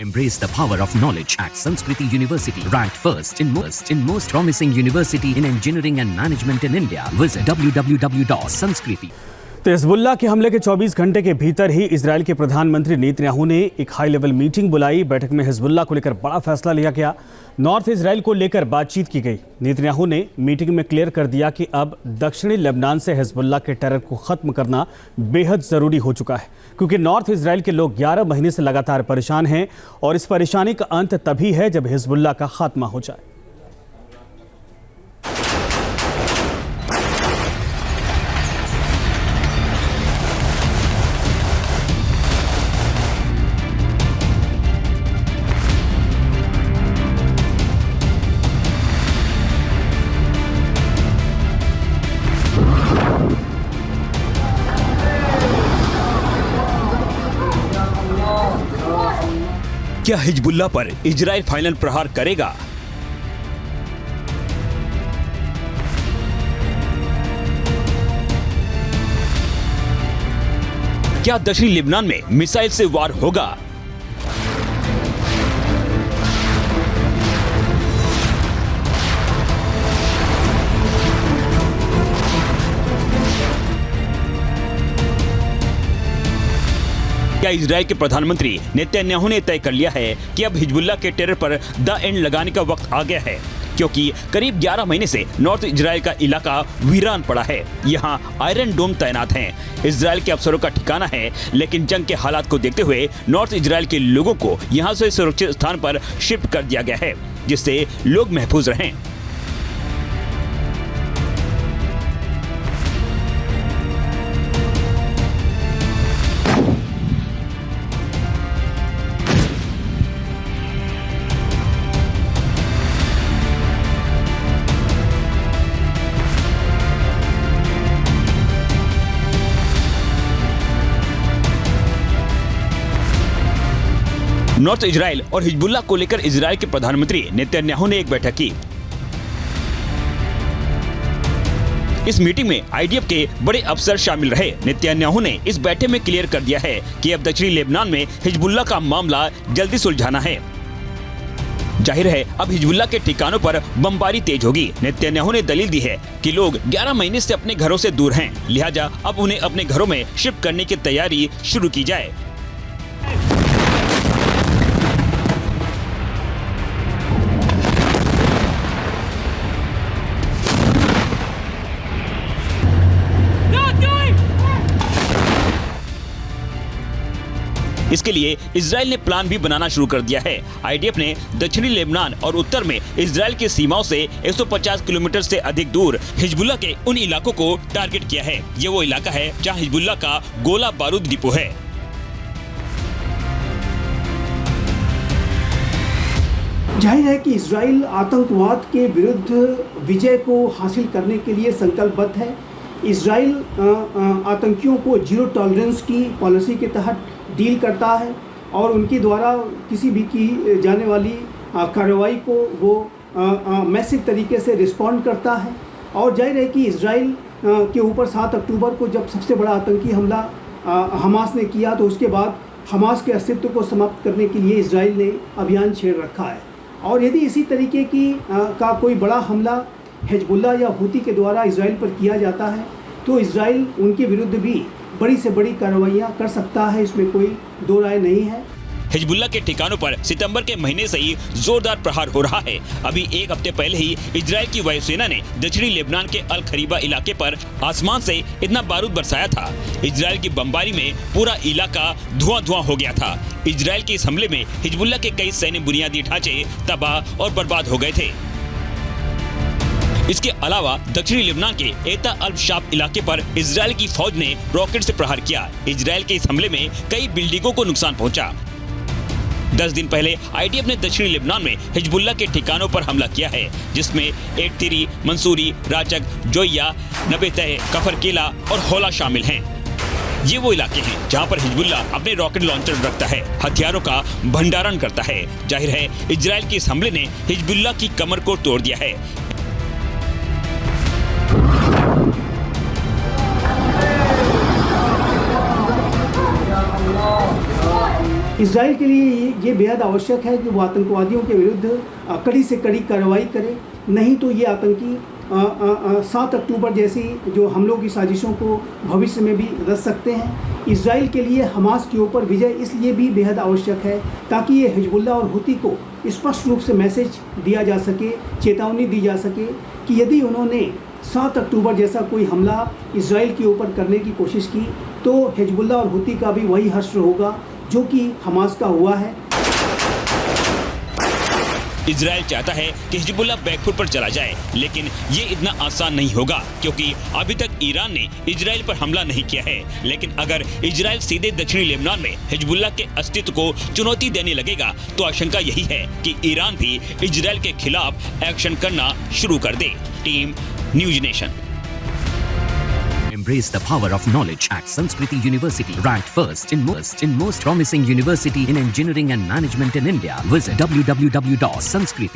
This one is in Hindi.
Embrace the power of knowledge at Sanskriti University, ranked first in most promising university in engineering and management in India. Visit www.sanskriti. तो हिजबुल्लाह के हमले के 24 घंटे के भीतर ही इजराइल के प्रधानमंत्री नेतन्याहू ने एक हाई लेवल मीटिंग बुलाई। बैठक में हिजबुल्लाह को लेकर बड़ा फैसला लिया गया। नॉर्थ इजराइल को लेकर बातचीत की गई। नेतन्याहू ने मीटिंग में क्लियर कर दिया कि अब दक्षिणी लेबनान से हिजबुल्लाह के टेरर को खत्म करना बेहद ज़रूरी हो चुका है, क्योंकि नॉर्थ इजराइल के लोग 11 महीने से लगातार परेशान हैं और इस परेशानी का अंत तभी है जब हिजबुल्लाह का खात्मा हो जाए। क्या हिजबुल्लाह पर इजराइल फाइनल प्रहार करेगा? क्या दक्षिणी लेबनान में मिसाइल से वार होगा? क्या इजराइल के प्रधानमंत्री नेतन्याहू ने तय कर लिया है कि अब हिजबुल्लाह के टेरर पर द एंड लगाने का वक्त आ गया है, क्योंकि करीब 11 महीने से नॉर्थ इजराइल का इलाका वीरान पड़ा है। यहाँ आयरन डोम तैनात हैं। इजराइल के अफसरों का ठिकाना है, लेकिन जंग के हालात को देखते हुए नॉर्थ इजराइल के लोगों को यहाँ से सुरक्षित स्थान पर शिफ्ट कर दिया गया है, जिससे लोग महफूज रहें। नॉर्थ इजराइल और हिजबुल्लाह को लेकर इजराइल के प्रधानमंत्री नेतन्याहू ने एक बैठक की। इस मीटिंग में आईडीएफ के बड़े अफसर शामिल रहे। नेतन्याहू ने इस बैठक में क्लियर कर दिया है कि अब दक्षिणी लेबनान में हिजबुल्लाह का मामला जल्दी सुलझाना है। जाहिर है अब हिजबुल्लाह के ठिकानों पर बमबारी तेज होगी। नेतन्याहू ने दलील दी है कि लोग 11 महीने से अपने घरों से दूर हैं, लिहाजा अब उन्हें अपने घरों में शिफ्ट करने की तैयारी शुरू की जाए। इसके लिए इजराइल ने प्लान भी बनाना शुरू कर दिया है। आईडीएफ ने दक्षिणी लेबनान और उत्तर में इजराइल की सीमाओं से 150 किलोमीटर से अधिक दूर हिजबुल्लाह के उन इलाकों को टारगेट किया है। ये वो इलाका है जहां हिजबुल्लाह का गोला बारूद डिपो है। जाहिर है कि इजराइल आतंकवाद के विरुद्ध विजय को हासिल करने के लिए संकल्पबद्ध है। इजराइल आतंकियों को जीरो टॉलरेंस की पॉलिसी के तहत डील करता है और उनके द्वारा किसी भी की जाने वाली कार्रवाई को वो मैसिव तरीके से रिस्पॉन्ड करता है। और जाहिर है कि इजराइल के ऊपर 7 अक्टूबर को जब सबसे बड़ा आतंकी हमला हमास ने किया, तो उसके बाद हमास के अस्तित्व को समाप्त करने के लिए इजराइल ने अभियान छेड़ रखा है। और यदि इसी तरीके की का कोई बड़ा हमला हिजबुल्लाह या हूती के द्वारा इजराइल पर किया जाता है, तो इजराइल उनके विरुद्ध भी बड़ी से बड़ी कार्रवाइयाँ कर सकता है, इसमें कोई दो राय नहीं है। हिजबुल्लाह के ठिकानों पर सितंबर के महीने से ही जोरदार प्रहार हो रहा है। अभी एक हफ्ते पहले ही इजराइल की वायुसेना ने दक्षिणी लेबनान के अल खरीबा इलाके पर आसमान से इतना बारूद बरसाया था। इजराइल की बमबारी में पूरा इलाका धुआं हो गया था। इजराइल के इस हमले में हिजबुल्लाह के कई सैन्य बुनियादी ढांचे तबाह और बर्बाद हो गए थे। इसके अलावा दक्षिणी लेबनान के एता अल शाब इलाके पर इजराइल की फौज ने रॉकेट से प्रहार किया। इजराइल के इस हमले में कई बिल्डिंगों को नुकसान पहुंचा। 10 दिन पहले आईडीएफ ने दक्षिणी लेबनान में हिजबुल्लाह के ठिकानों पर हमला किया है, जिसमें एटतिरी, मंसूरी, राजक, जोइया, नबेतह, कफरकेला और होला शामिल हैं। ये वो इलाके हैं जहां पर हिजबुल्लाह अपने रॉकेट लॉन्चर रखता है, हथियारों का भंडारण करता है। जाहिर है इजराइल के इस हमले ने हिजबुल्लाह की कमर को तोड़ दिया है। इसराइल के लिए ये बेहद आवश्यक है कि वो आतंकवादियों के विरुद्ध कड़ी से कड़ी कार्रवाई करे, नहीं तो ये आतंकी 7 अक्टूबर जैसी जो हमलों की साजिशों को भविष्य में भी रच सकते हैं। इसराइल के लिए हमास के ऊपर विजय इसलिए भी बेहद आवश्यक है ताकि ये हिजबुल्लाह और हुती को स्पष्ट रूप से मैसेज दिया जा सके, चेतावनी दी जा सके कि यदि उन्होंने 7 अक्टूबर जैसा कोई हमला इसराइल के ऊपर करने की कोशिश की तो हिजबुल्लाह और हुती का भी वही हश्र होगा जो कि हमास का हुआ है। इजराइल चाहता है कि हिजबुल्लाह बैकफुट पर चला जाए, लेकिन ये इतना आसान नहीं होगा क्योंकि अभी तक ईरान ने इजराइल पर हमला नहीं किया है। लेकिन अगर इजराइल सीधे दक्षिणी लेबनान में हिजबुल्लाह के अस्तित्व को चुनौती देने लगेगा तो आशंका यही है कि ईरान भी इजराइल के खिलाफ एक्शन करना शुरू कर दे। Team news nation. Embrace the power of knowledge at Sanskriti University, ranked first in most promising university in engineering and management in India. Visit www.sanskriti